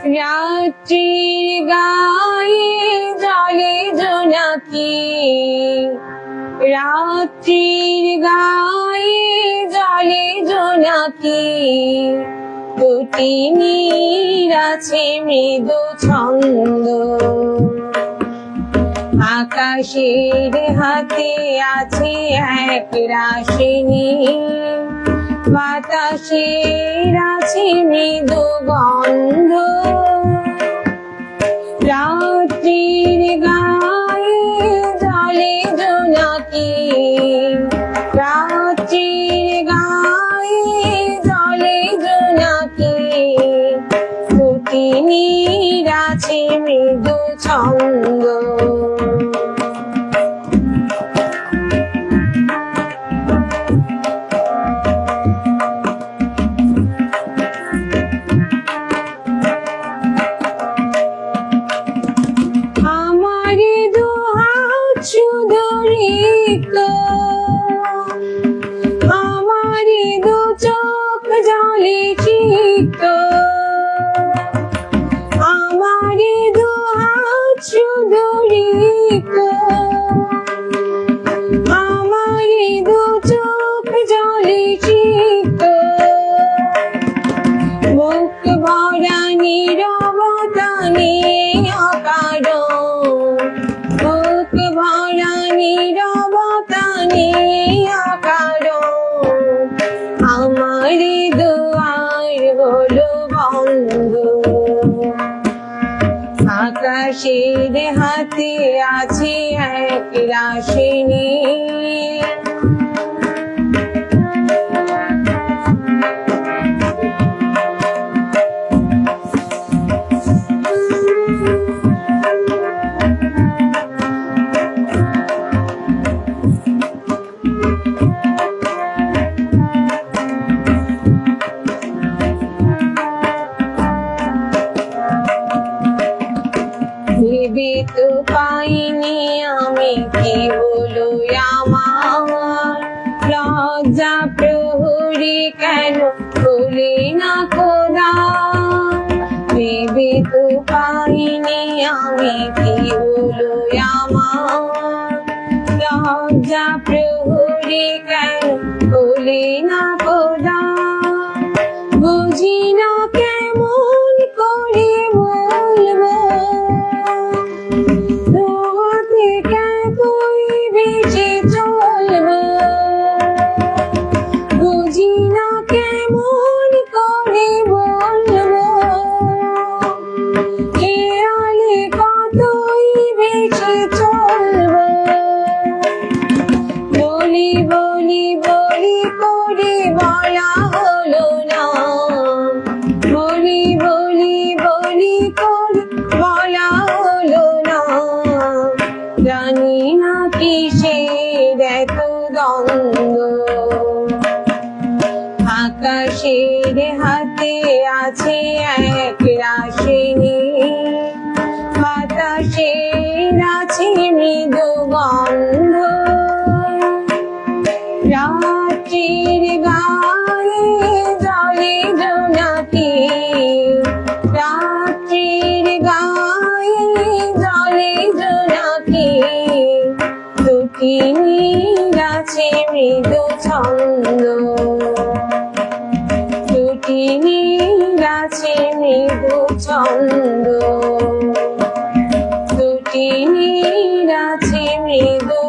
রাত্রির গায়ে জলে জোনাকি, রাত্রির গায়ে জলে জোনাকি, দুটি নীর আছে মৃদু ছন্দ। আকাশের হাতে আছে এক রাশিনী, বাতাসের আছে মৃদু গন্ধ। রাত্রির গায়ে জলে জোনাকি, রাত্রির গায়ে জলে জোনাকি, দুটি নীর আছে মৃদু ছন্দ। আমারি দু চোখ জলে চিত্ত, আমারি দু হাত শুধু রিক্ত, আমারি দু চোখ জলে চিত্ত। বুক ভরা নীরবতা নিয়ে অকারণ, বুক ভরা নীরবতা নিয়ে অকারণ, আমারি দুয়ার হলো বন্ধ। আকাশের হাতে আছে এক রাশিনী, ভেবে তো পাইনি আমি কি হলো আমার, লজ্জা প্রহরী কেন খুলি না খোদা। ভেবে তো পাইনি আমি কি হলো আমার, লজ্জা প্রহরী কেন খুলি না খোদা। বুঝি না কেমন করে বলবো, বেঁচে চলবো। বুঝি না কেমন করে বলবো, খেয়ালে কতই বেঁচে চলবো। বলি বলি বলি করে বলা হলো না, বলি বলি বলি করে বলা হলো না। জানি না কিসের এত দ্বন্দ্ব, আকাশের হাতে আছে এক রাশিনী, বাতাসের আছে মৃদু গন্ধ। রাত্রির গায়ে জলে জোনাকি, রাত্রির গায়ে জলে জোনাকি, দুটি নীর আছে মৃদু ছন্দ, দুটি নীর আছে মৃদু ছন্দ, দুটি নীর আছে মৃদু